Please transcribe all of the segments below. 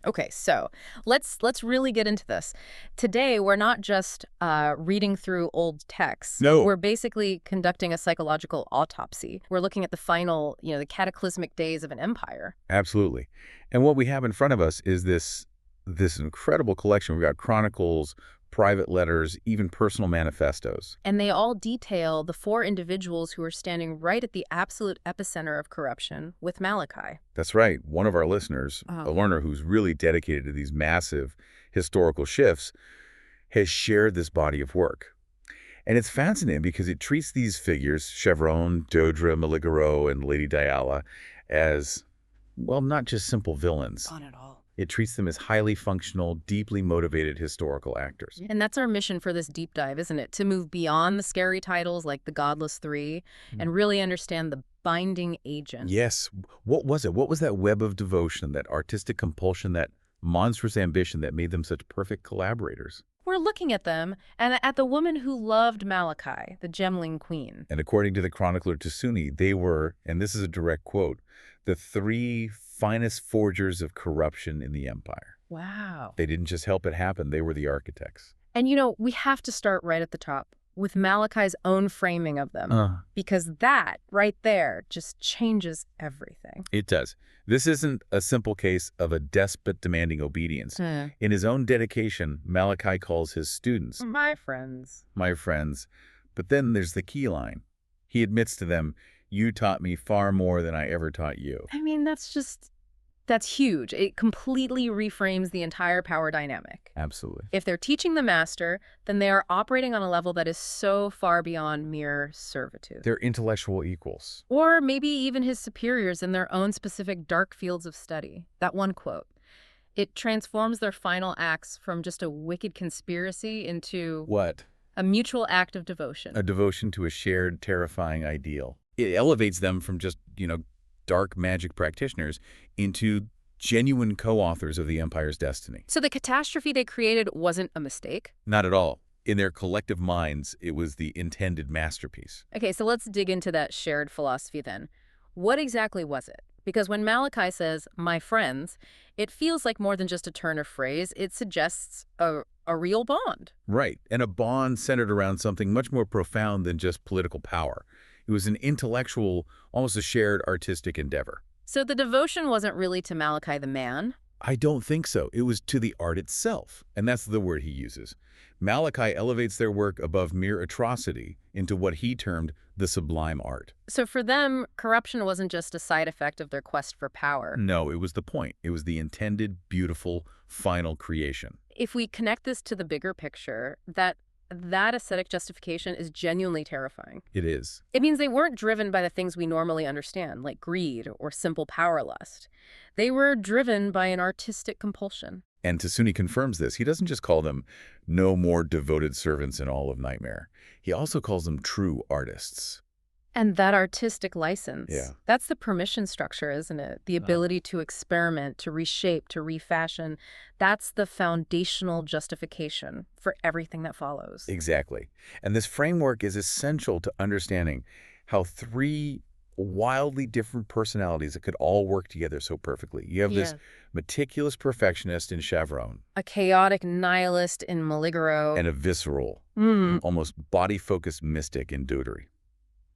Okay, so let's really get into this. Today, we're not just reading through old texts. No. We're basically conducting a psychological autopsy. We're looking at the final, the cataclysmic days of an empire. Absolutely. And what we have in front of us is this incredible collection. We've got chronicles, private letters, even personal manifestos. And they all detail the four individuals who are standing right at the absolute epicenter of corruption with Malachai. That's right. One of our listeners, a Oh. learner who's really dedicated to these massive historical shifts, has shared this body of work. And it's fascinating because it treats these figures, Chevron, Dodra, Maligaro, and Lady Diala, as, well, not just simple villains. Not at all. It treats them as highly functional, deeply motivated historical actors. And that's our mission for this deep dive, isn't it? To move beyond the scary titles like the Godless Three and really understand the binding agent. Yes. What was it? What was that web of devotion, that artistic compulsion, that monstrous ambition that made them such perfect collaborators? We're looking at them and at the woman who loved Malachai, the Gemling queen. And according to the chronicler Tasuni, they were, and this is a direct quote, the three finest forgers of corruption in the empire. Wow. They didn't just help it happen, they were the architects. And we have to start right at the top with Malachai's own framing of them, because that right there just changes everything. It does. This isn't a simple case of a despot demanding obedience. Hmm. In his own dedication, Malachai calls his students, My friends. my friends. But then there's the key line. He admits to them, you taught me far more than I ever taught you. I mean, that's huge. It completely reframes the entire power dynamic. Absolutely. If they're teaching the master, then they are operating on a level that is so far beyond mere servitude. They're intellectual equals. Or maybe even his superiors in their own specific dark fields of study. That one quote. It transforms their final acts from just a wicked conspiracy into What? a mutual act of devotion. A devotion to a shared, terrifying ideal. It elevates them from just, dark magic practitioners into genuine co-authors of the Empire's destiny. So the catastrophe they created wasn't a mistake? Not at all. In their collective minds, it was the intended masterpiece. Okay, so let's dig into that shared philosophy then. What exactly was it? Because when Malachai says, my friends, it feels like more than just a turn of phrase. It suggests a real bond. Right, and a bond centered around something much more profound than just political power. It was an intellectual, almost a shared artistic endeavor. So the devotion wasn't really to Malachai the man? I don't think so. It was to the art itself, and that's the word he uses. Malachai elevates their work above mere atrocity into what he termed the sublime art. So for them, corruption wasn't just a side effect of their quest for power. No, it was the point. It was the intended, beautiful, final creation. If we connect this to the bigger picture, that aesthetic justification is genuinely terrifying. It is. It means they weren't driven by the things we normally understand, like greed or simple power lust. They were driven by an artistic compulsion. And Tasuni confirms this. He doesn't just call them no more devoted servants in all of Nightmare. He also calls them true artists. And that artistic license, Yeah. that's the permission structure, isn't it? The ability to experiment, to reshape, to refashion. That's the foundational justification for everything that follows. Exactly. And this framework is essential to understanding how three wildly different personalities that could all work together so perfectly. You have this meticulous perfectionist in Chevron. A chaotic nihilist in Maligaro. And a visceral, Mm. almost body-focused mystic in Dodery.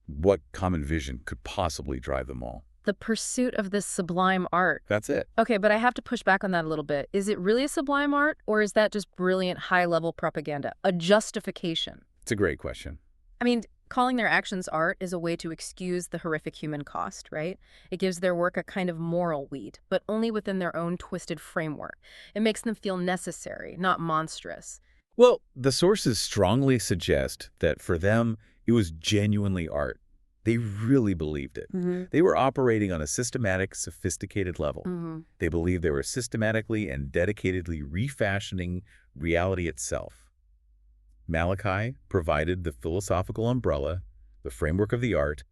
What common vision could possibly drive them all? The pursuit of this sublime art. That's it. Okay, but I have to push back on that a little bit. Is it really a sublime art, or is that just brilliant high-level propaganda, a justification? It's a great question. I mean, calling their actions art is a way to excuse the horrific human cost, right? It gives their work a kind of moral weight, but only within their own twisted framework. It makes them feel necessary, not monstrous. Well, the sources strongly suggest that for them, it was genuinely art. They really believed it. They were operating on a systematic, sophisticated level. They believed they were systematically and dedicatedly refashioning reality itself. Malachai provided the philosophical umbrella, the framework of the art,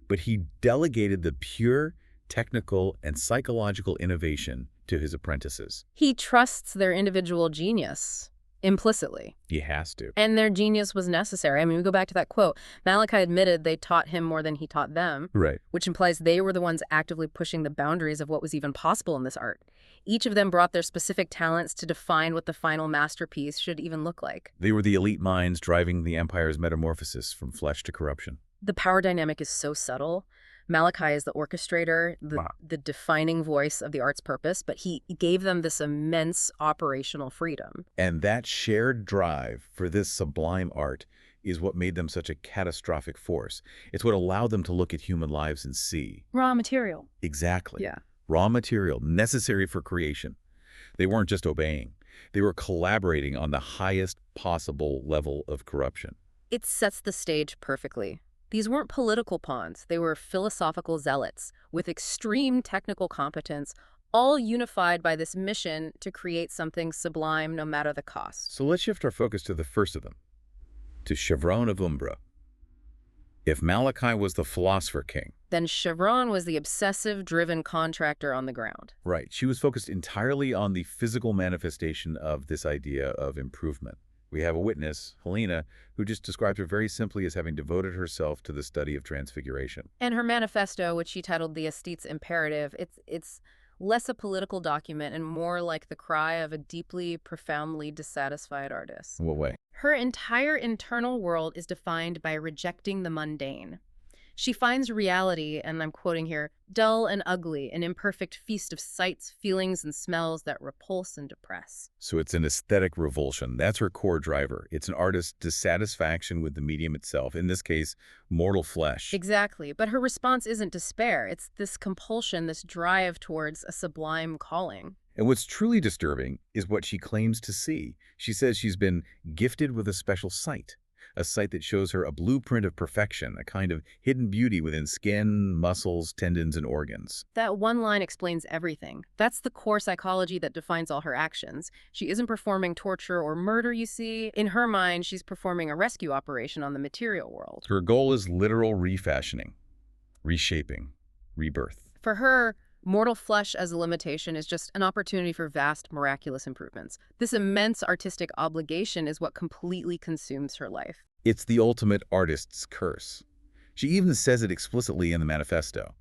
but he delegated the pure technical and psychological innovation to his apprentices. He trusts their individual genius. implicitly. He has to. And their genius was necessary. I mean, we go back to that quote. Malachai admitted they taught him more than he taught them, Right. which implies they were the ones actively pushing the boundaries of what was even possible in this art. Each of them brought their specific talents to define what the final masterpiece should even look like. They were the elite minds driving the Empire's metamorphosis from flesh to corruption. The power dynamic is so subtle. Malachai is the orchestrator, the defining voice of the art's purpose, but he gave them this immense operational freedom. And that shared drive for this sublime art is what made them such a catastrophic force. It's what allowed them to look at human lives and see. Raw material. Exactly. Yeah. Raw material necessary for creation. They weren't just obeying. They were collaborating on the highest possible level of corruption. It sets the stage perfectly. These weren't political pawns. They were philosophical zealots with extreme technical competence, all unified by this mission to create something sublime no matter the cost. So let's shift our focus to the first of them, to Chevron of Umbra. If Malachai was the philosopher king, then Chevron was the obsessive-driven contractor on the ground. right, she was focused entirely on the physical manifestation of this idea of improvement. We have a witness, Helena, who just describes her very simply as having devoted herself to the study of transfiguration. And her manifesto, which she titled The Aesthete's Imperative, it's less a political document and more like the cry of a deeply, profoundly dissatisfied artist. In what way? Her entire internal world is defined by rejecting the mundane. She finds reality, and I'm quoting here, dull and ugly, an imperfect feast of sights, feelings, and smells that repulse and depress. So it's an aesthetic revulsion. That's her core driver. It's an artist's dissatisfaction with the medium itself, in this case, mortal flesh. Exactly, but her response isn't despair. It's this compulsion, this drive towards a sublime calling. And what's truly disturbing is what she claims to see. She says she's been gifted with a special sight. A sight that shows her a blueprint of perfection, a kind of hidden beauty within skin, muscles, tendons, and organs. That one line explains everything. That's the core psychology that defines all her actions. She isn't performing torture or murder, you see. In her mind, she's performing a rescue operation on the material world. Her goal is literal refashioning, reshaping, rebirth. For her, mortal flesh as a limitation is just an opportunity for vast, miraculous improvements. This immense artistic obligation is what completely consumes her life. It's the ultimate artist's curse. She even says it explicitly in the manifesto.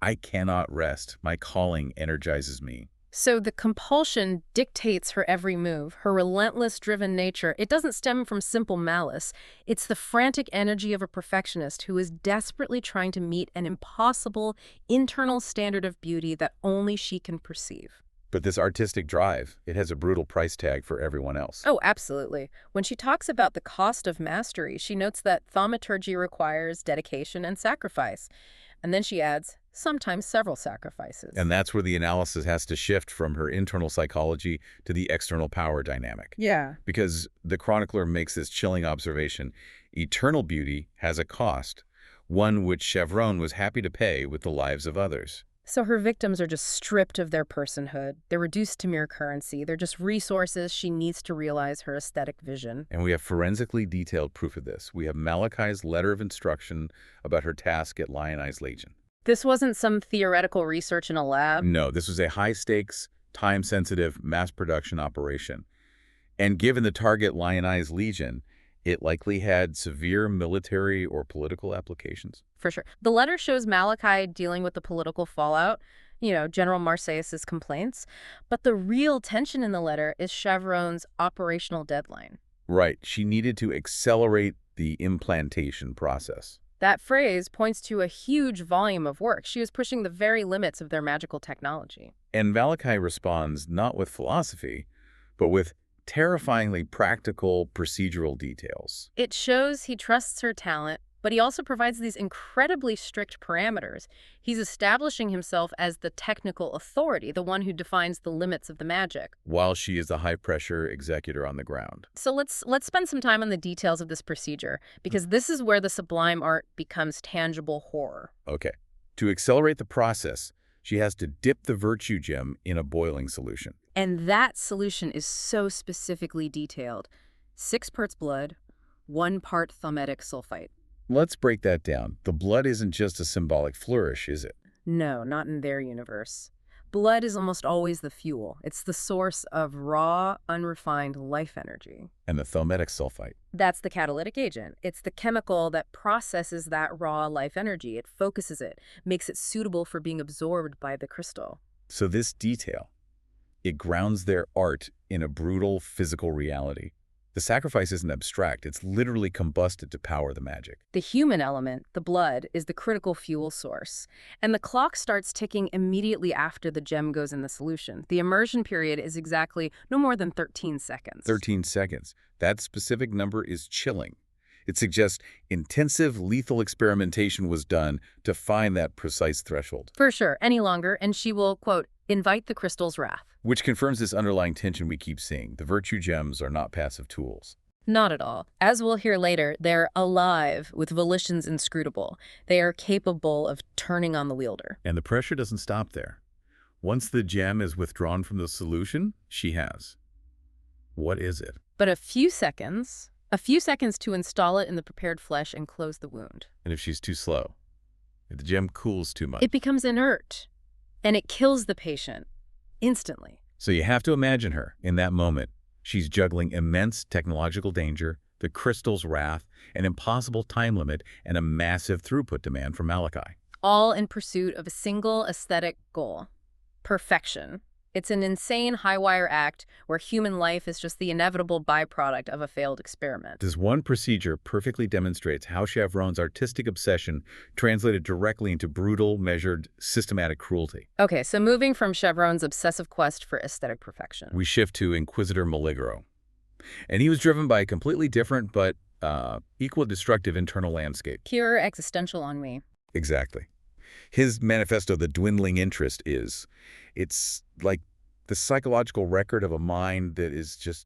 I cannot rest. My calling energizes me. So the compulsion dictates her every move, her relentless, driven nature. It doesn't stem from simple malice. It's the frantic energy of a perfectionist who is desperately trying to meet an impossible internal standard of beauty that only she can perceive. But this artistic drive, it has a brutal price tag for everyone else. Oh, absolutely. When she talks about the cost of mastery, she notes that thaumaturgy requires dedication and sacrifice. And then she adds, sometimes several sacrifices. And that's where the analysis has to shift from her internal psychology to the external power dynamic. Yeah. Because the chronicler makes this chilling observation. Eternal beauty has a cost, one which Chevron was happy to pay with the lives of others. So her victims are just stripped of their personhood. They're reduced to mere currency. They're just resources she needs to realize her aesthetic vision. And we have forensically detailed proof of this. We have Malachai's letter of instruction about her task at Lionized Legion. This wasn't some theoretical research in a lab. No, this was a high-stakes, time-sensitive, mass-production operation. And given the target Lionized Legion, it likely had severe military or political applications. For sure. The letter shows Malachai dealing with the political fallout, General Marsyas's complaints. But the real tension in the letter is Chevron's operational deadline. Right. She needed to accelerate the implantation process. That phrase points to a huge volume of work. She was pushing the very limits of their magical technology. And Malachai responds not with philosophy, but with terrifyingly practical procedural details. It shows he trusts her talent, but he also provides these incredibly strict parameters. He's establishing himself as the technical authority, the one who defines the limits of the magic. While she is the high-pressure executor on the ground. So let's spend some time on the details of this procedure, because this is where the sublime art becomes tangible horror. Okay. To accelerate the process, she has to dip the virtue gem in a boiling solution. And that solution is so specifically detailed. 6 parts blood, 1 part thaumatic sulfite. Let's break that down. The blood isn't just a symbolic flourish, is it? No, not in their universe. Blood is almost always the fuel. It's the source of raw, unrefined life energy. And the thalmetic sulfite. That's the catalytic agent. It's the chemical that processes that raw life energy. It focuses it, makes it suitable for being absorbed by the crystal. So this detail, it grounds their art in a brutal physical reality. The sacrifice isn't abstract, it's literally combusted to power the magic. The human element, the blood, is the critical fuel source. And the clock starts ticking immediately after the gem goes in the solution. The immersion period is exactly no more than 13 seconds. 13 seconds. That specific number is chilling. It suggests intensive lethal experimentation was done to find that precise threshold. For sure, any longer, and she will, quote, invite the crystal's wrath. Which confirms this underlying tension we keep seeing. The virtue gems are not passive tools. Not at all. As we'll hear later, they're alive with volitions inscrutable. They are capable of turning on the wielder. And the pressure doesn't stop there. Once the gem is withdrawn from the solution, she has. What is it? But a few seconds to install it in the prepared flesh and close the wound. And if she's too slow? If the gem cools too much? It becomes inert, and it kills the patient instantly. So you have to imagine her in that moment. She's juggling immense technological danger, the crystal's wrath, an impossible time limit, and a massive throughput demand from Malachai. All in pursuit of a single aesthetic goal: perfection. It's an insane high-wire act where human life is just the inevitable byproduct of a failed experiment. This one procedure perfectly demonstrates how Chevron's artistic obsession translated directly into brutal, measured, systematic cruelty. Okay, so moving from Chevron's obsessive quest for aesthetic perfection. We shift to Inquisitor Maligro. And he was driven by a completely different but equal destructive internal landscape. Pure existential ennui. Exactly. His manifesto, The Dwindling Interest, it's like the psychological record of a mind that is just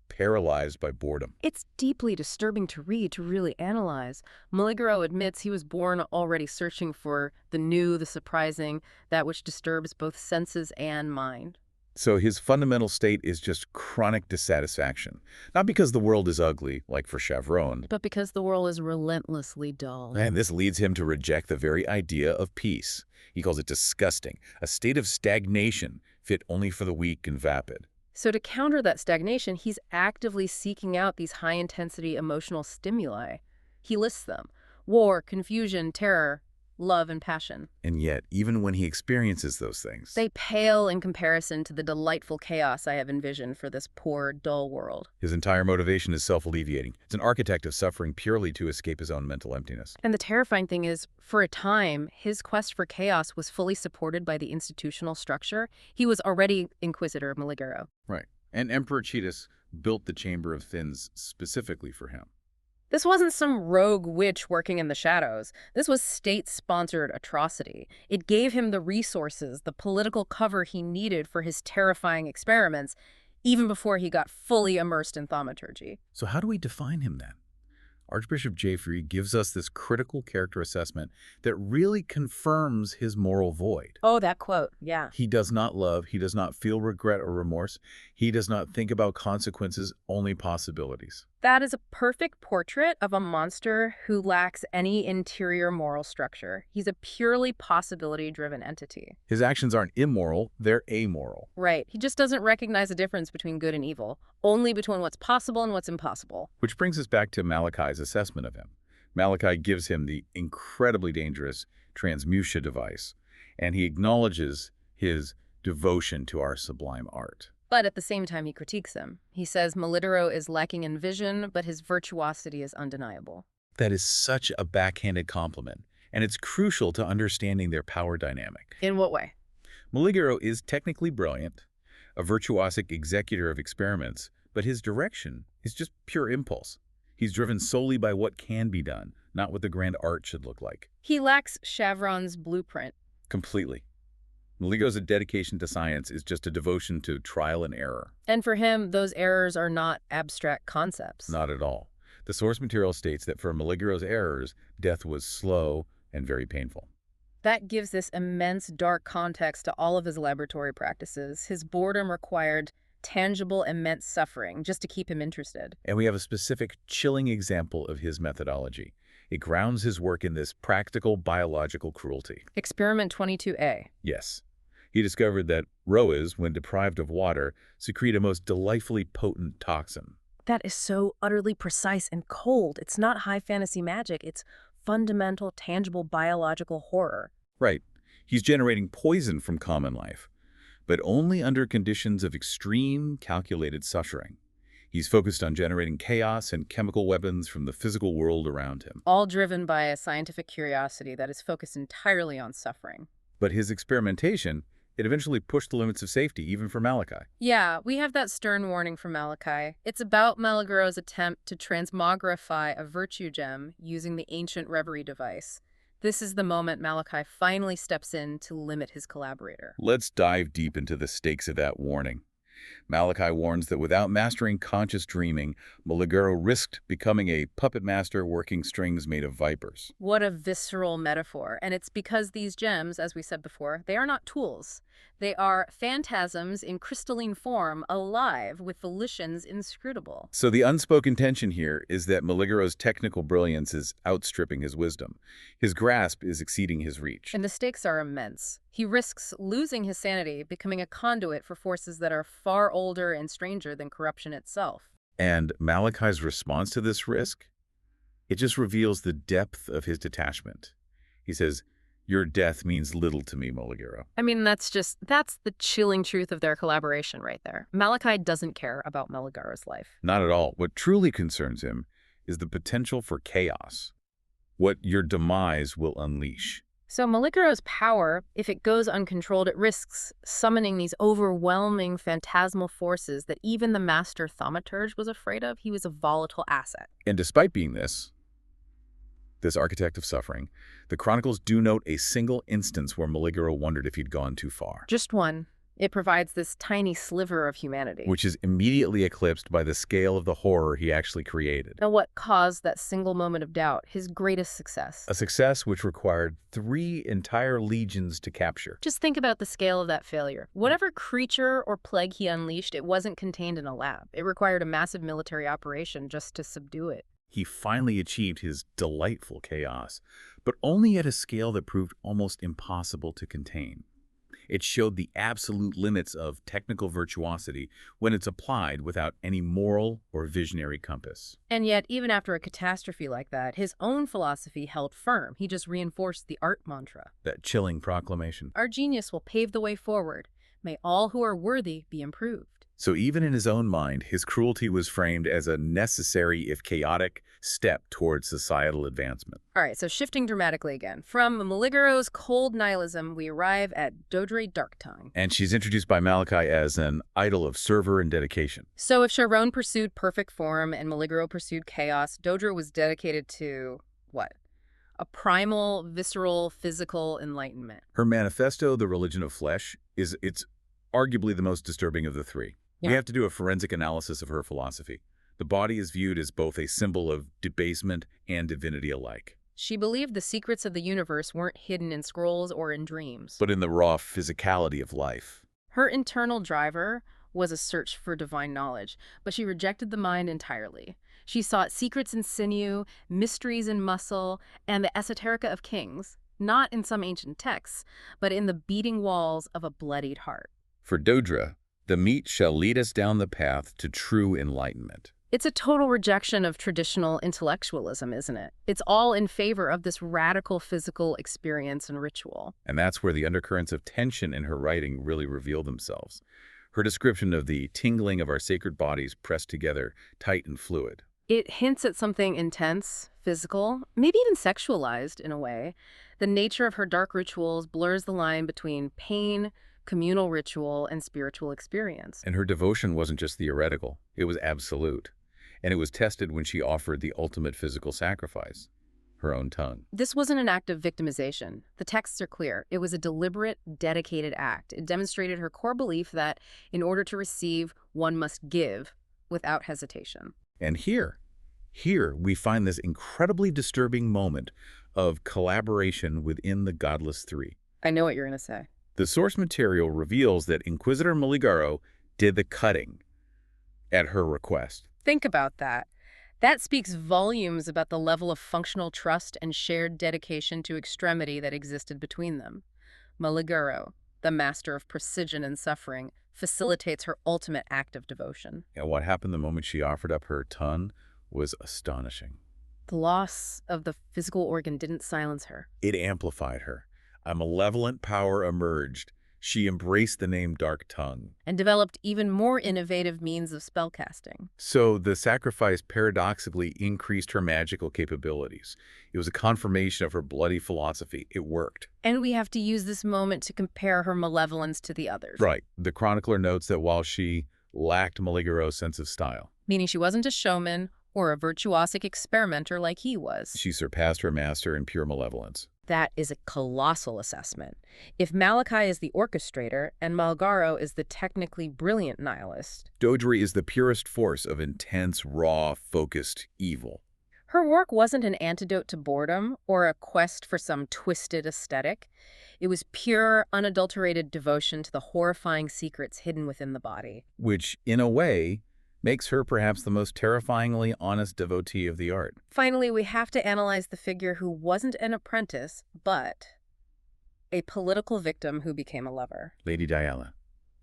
paralyzed by boredom. It's deeply disturbing to read, to really analyze. Maligro admits he was born already searching for the new, the surprising, that which disturbs both senses and mind. So his fundamental state is just chronic dissatisfaction. Not because the world is ugly, like for Chevron, But because the world is relentlessly dull. and this leads him to reject the very idea of peace. He calls it disgusting, a state of stagnation fit only for the weak and vapid. So to counter that stagnation, he's actively seeking out these high-intensity emotional stimuli. He lists them: war, confusion, terror, love, and passion. And yet, even when he experiences those things, They pale in comparison to the delightful chaos I have envisioned for this poor, dull world. his entire motivation is self-alleviating. It's an architect of suffering purely to escape his own mental emptiness. And the terrifying thing is, for a time, his quest for chaos was fully supported by the institutional structure. He was already Inquisitor Maligro. Right. And Emperor Cheetahs built the Chamber of Thins specifically for him. This wasn't some rogue witch working in the shadows. This was state-sponsored atrocity. It gave him the resources, the political cover he needed for his terrifying experiments, even before he got fully immersed in thaumaturgy. So how do we define him then? Archbishop Jaffrey gives us this critical character assessment that really confirms his moral void. Oh, that quote, yeah. He does not love, he does not feel regret or remorse, he does not think about consequences, only possibilities. That is a perfect portrait of a monster who lacks any interior moral structure. He's a purely possibility-driven entity. His actions aren't immoral, they're amoral. Right. He just doesn't recognize the difference between good and evil, only between what's possible and what's impossible. Which brings us back to Malachai's assessment of him. Malachai gives him the incredibly dangerous transmutia device, and he acknowledges his devotion to our sublime art. But at the same time, he critiques him. He says Maligro is lacking in vision, but his virtuosity is undeniable. That is such a backhanded compliment, and it's crucial to understanding their power dynamic. In what way? Maligro is technically brilliant, a virtuosic executor of experiments, but his direction is just pure impulse. He's driven solely by what can be done, not what the grand art should look like. He lacks Chevron's blueprint. Completely. Maligro's dedication to science is just a devotion to trial and error. And for him, those errors are not abstract concepts. Not at all. The source material states that for Maligro's errors, death was slow and very painful. That gives this immense dark context to all of his laboratory practices. His boredom required tangible, immense suffering just to keep him interested. And we have a specific, chilling example of his methodology. It grounds his work in this practical biological cruelty. Experiment 22A. Yes. He discovered that roas, when deprived of water, secrete a most delightfully potent toxin. That is so utterly precise and cold. It's not high fantasy magic. It's fundamental, tangible biological horror. Right. He's generating poison from common life, but only under conditions of extreme, calculated suffering. He's focused on generating chaos and chemical weapons from the physical world around him. All driven by a scientific curiosity that is focused entirely on suffering. But his experimentation, it eventually pushed the limits of safety, even for Malachai. Yeah, we have that stern warning from Malachai. It's about Malagaro's attempt to transmogrify a virtue gem using the ancient reverie device. This is the moment Malachai finally steps in to limit his collaborator. Let's dive deep into the stakes of that warning. Malachai warns that without mastering conscious dreaming, Malagaro risked becoming a puppet master working strings made of vipers. What a visceral metaphor. And it's because these gems, as we said before, they are not tools. They are phantasms in crystalline form, alive, with volitions inscrutable. So the unspoken tension here is that Maligaro's technical brilliance is outstripping his wisdom. His grasp is exceeding his reach. And the stakes are immense. He risks losing his sanity, becoming a conduit for forces that are far older and stranger than corruption itself. And Malachai's response to this risk? It just reveals the depth of his detachment. He says, "Your death means little to me, Malagaro." I mean, that's the chilling truth of their collaboration right there. Malachai doesn't care about Malagaro's life. Not at all. What truly concerns him is the potential for chaos. What your demise will unleash. So Malagaro's power, if it goes uncontrolled, it risks summoning these overwhelming phantasmal forces that even the master thaumaturge was afraid of. He was a volatile asset. And despite being this architect of suffering, the chronicles do note a single instance where Maligaro wondered if he'd gone too far. Just one. It provides this tiny sliver of humanity. Which is immediately eclipsed by the scale of the horror he actually created. Now, what caused that single moment of doubt? His greatest success. A success which required 3 entire legions to capture. Just think about the scale of that failure. Whatever creature or plague he unleashed, it wasn't contained in a lab. It required a massive military operation just to subdue it. He finally achieved his delightful chaos, but only at a scale that proved almost impossible to contain. It showed the absolute limits of technical virtuosity when it's applied without any moral or visionary compass. And yet, even after a catastrophe like that, his own philosophy held firm. He just reinforced the art mantra. That chilling proclamation. Our genius will pave the way forward. May all who are worthy be improved. So even in his own mind, his cruelty was framed as a necessary, if chaotic, step towards societal advancement. All right, so shifting dramatically again. From Maligaro's cold nihilism, we arrive at Dodre Darktongue. And she's introduced by Malachai as an idol of fervor and dedication. So if Sharon pursued perfect form and Maligaro pursued chaos, Dodre was dedicated to what? A primal, visceral, physical enlightenment. Her manifesto, The Religion of Flesh, it's arguably the most disturbing of the 3. Yeah. We have to do a forensic analysis of her philosophy. The body is viewed as both a symbol of debasement and divinity alike. She believed the secrets of the universe weren't hidden in scrolls or in dreams, but in the raw physicality of life. Her internal driver was a search for divine knowledge, but she rejected the mind entirely. She sought secrets in sinew, mysteries in muscle, and the esoterica of kings, not in some ancient texts, but in the beating walls of a bloodied heart. For Dodre, the meat shall lead us down the path to true enlightenment. It's a total rejection of traditional intellectualism, isn't it? It's all in favor of this radical physical experience and ritual. And that's where the undercurrents of tension in her writing really reveal themselves. Her description of the tingling of our sacred bodies pressed together, tight and fluid. It hints at something intense, physical, maybe even sexualized in a way. The nature of her dark rituals blurs the line between pain, communal ritual, and spiritual experience. And her devotion wasn't just theoretical, it was absolute. And it was tested when she offered the ultimate physical sacrifice, her own tongue. This wasn't an act of victimization. The texts are clear. It was a deliberate, dedicated act. It demonstrated her core belief that in order to receive, one must give without hesitation. And here we find this incredibly disturbing moment of collaboration within the Godless 3. I know what you're going to say. The source material reveals that Inquisitor Maligaro did the cutting at her request. Think about that. That speaks volumes about the level of functional trust and shared dedication to extremity that existed between them. Maligaro, the master of precision and suffering, facilitates her ultimate act of devotion. And what happened the moment she offered up her ton was astonishing. The loss of the physical organ didn't silence her. It amplified her. A malevolent power emerged. She embraced the name Dark Tongue. And developed even more innovative means of spellcasting. So the sacrifice paradoxically increased her magical capabilities. It was a confirmation of her bloody philosophy. It worked. And we have to use this moment to compare her malevolence to the others. Right. The chronicler notes that while she lacked Maligaro's sense of style, meaning she wasn't a showman or a virtuosic experimenter like he was, she surpassed her master in pure malevolence. That is a colossal assessment. If Malachai is the orchestrator and Malgaro is the technically brilliant nihilist, Dodri is the purest force of intense, raw, focused evil. Her work wasn't an antidote to boredom or a quest for some twisted aesthetic. It was pure, unadulterated devotion to the horrifying secrets hidden within the body. Which, in a way, makes her perhaps the most terrifyingly honest devotee of the art. Finally, we have to analyze the figure who wasn't an apprentice, but a political victim who became a lover. Lady Diala,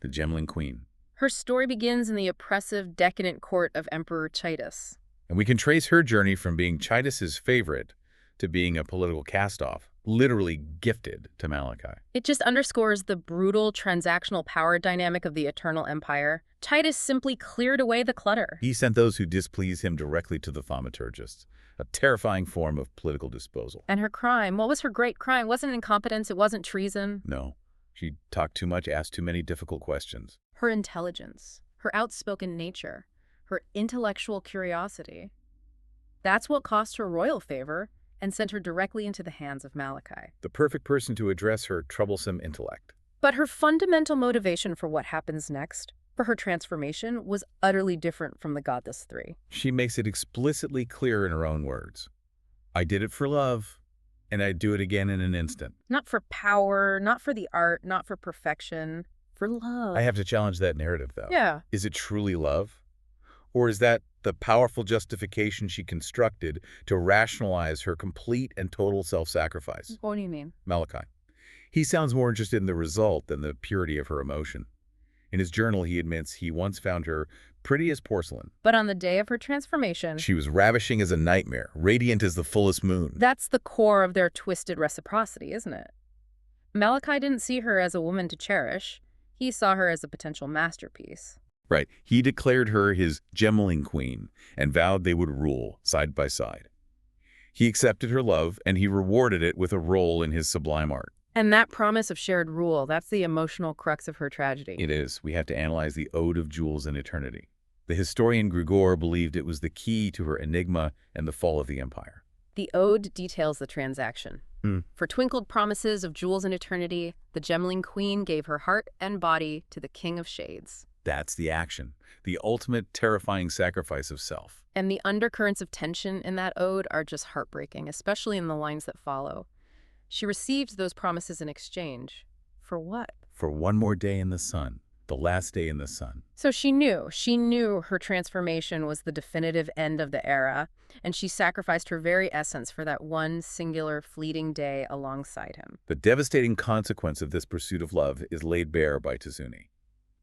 the Gemling queen. Her story begins in the oppressive, decadent court of Emperor Chitus. And we can trace her journey from being Chitus's favorite to being a political cast-off, literally gifted to Malachai. It just underscores the brutal transactional power dynamic of the Eternal Empire. Chitus simply cleared away the clutter. He sent those who displeased him directly to the thaumaturgists, a terrifying form of political disposal. And her crime, what was her great crime? It wasn't incompetence, it wasn't treason. No, she talked too much, asked too many difficult questions. Her intelligence, her outspoken nature, her intellectual curiosity. That's what cost her royal favor and sent her directly into the hands of Malachai. The perfect person to address her troublesome intellect. But her fundamental motivation for what happens next, for her transformation, was utterly different from the Goddess Three. She makes it explicitly clear in her own words. I did it for love, and I'd do it again in an instant. Not for power, not for the art, not for perfection, for love. I have to challenge that narrative, though. Yeah. Is it truly love? Or is that the powerful justification she constructed to rationalize her complete and total self-sacrifice? What do you mean? Malachai. He sounds more interested in the result than the purity of her emotion. In his journal, he admits he once found her pretty as porcelain. But on the day of her transformation, She was ravishing as a nightmare, radiant as the fullest moon. that's the core of their twisted reciprocity, isn't it? Malachai didn't see her as a woman to cherish. He saw her as a potential masterpiece. Right. He declared her his Gemling queen and vowed they would rule side by side. He accepted her love, and he rewarded it with a role in his sublime art. And that promise of shared rule, that's the emotional crux of her tragedy. It is. We have to analyze the Ode of Jewels in Eternity. The historian Grigor believed it was the key to her enigma and the fall of the empire. The ode details the transaction. For twinkled promises of jewels in eternity, the Gemling queen gave her heart and body to the King of Shades. That's the action, the ultimate terrifying sacrifice of self. And the undercurrents of tension in that ode are just heartbreaking, especially in the lines that follow. She received those promises in exchange. For what? For one more day in the sun, the last day in the sun. So she knew her transformation was the definitive end of the era, and she sacrificed her very essence for that one singular fleeting day alongside him. The devastating consequence of this pursuit of love is laid bare by Tizuni.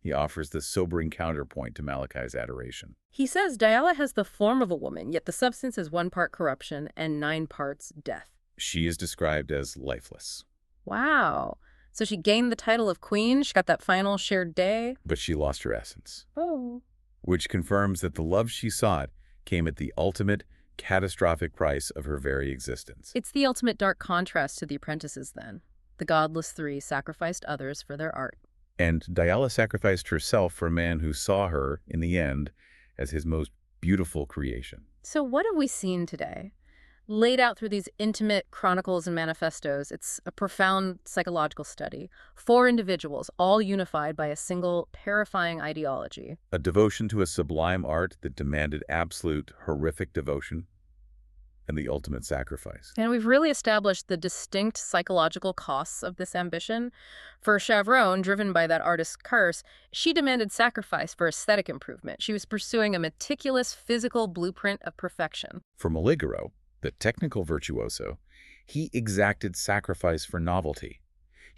He offers the sobering counterpoint to Malachai's adoration. He says Diala has the form of a woman, yet the substance is 1 part corruption and 9 parts death. She is described as lifeless. Wow. So she gained the title of queen, she got that final shared day. But she lost her essence. Oh. Which confirms that the love she sought came at the ultimate, catastrophic price of her very existence. It's the ultimate dark contrast to the Apprentices, then. The godless three sacrificed others for their art. And Diala sacrificed herself for a man who saw her, in the end, as his most beautiful creation. So what have we seen today? Laid out through these intimate chronicles and manifestos, it's a profound psychological study. 4 individuals, all unified by a single, terrifying ideology. A devotion to a sublime art that demanded absolute, horrific devotion and the ultimate sacrifice. And we've really established the distinct psychological costs of this ambition. For Chavron, driven by that artist's curse, she demanded sacrifice for aesthetic improvement. She was pursuing a meticulous physical blueprint of perfection. For Maligaro, the technical virtuoso, he exacted sacrifice for novelty.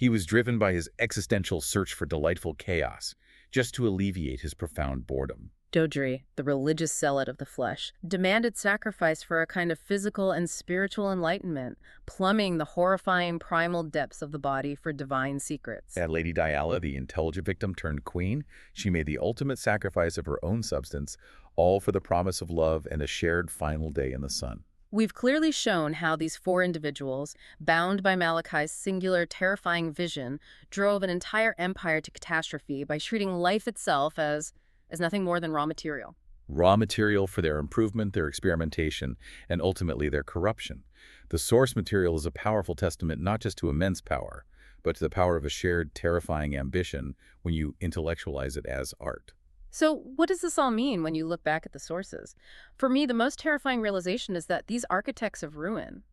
He was driven by his existential search for delightful chaos, just to alleviate his profound boredom. Dodri, the religious zealot of the flesh, demanded sacrifice for a kind of physical and spiritual enlightenment, plumbing the horrifying primal depths of the body for divine secrets. At Lady Diala, the intelligent victim turned queen, she made the ultimate sacrifice of her own substance, all for the promise of love and a shared final day in the sun. We've clearly shown how these four individuals, bound by Malachai's singular, terrifying vision, drove an entire empire to catastrophe by treating life itself as nothing more than raw material. Raw material for their improvement, their experimentation, and ultimately their corruption. The source material is a powerful testament not just to immense power, but to the power of a shared, terrifying ambition when you intellectualize it as art. So what does this all mean when you look back at the sources? For me, the most terrifying realization is that these architects of ruin,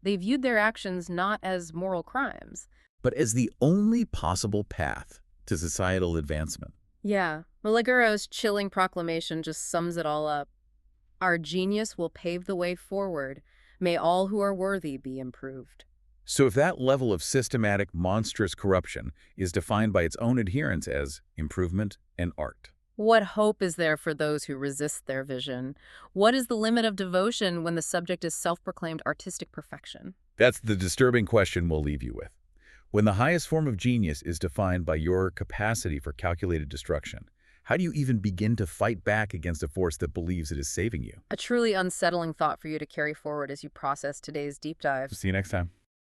they viewed their actions not as moral crimes. But as the only possible path to societal advancement. Yeah, Malaguro's chilling proclamation just sums it all up. Our genius will pave the way forward. May all who are worthy be improved. So if that level of systematic, monstrous corruption is defined by its own adherents as improvement and art, what hope is there for those who resist their vision? What is the limit of devotion when the subject is self-proclaimed artistic perfection? that's the disturbing question we'll leave you with. When the highest form of genius is defined by your capacity for calculated destruction, how do you even begin to fight back against a force that believes it is saving you? A truly unsettling thought for you to carry forward as you process today's deep dive. See you next time.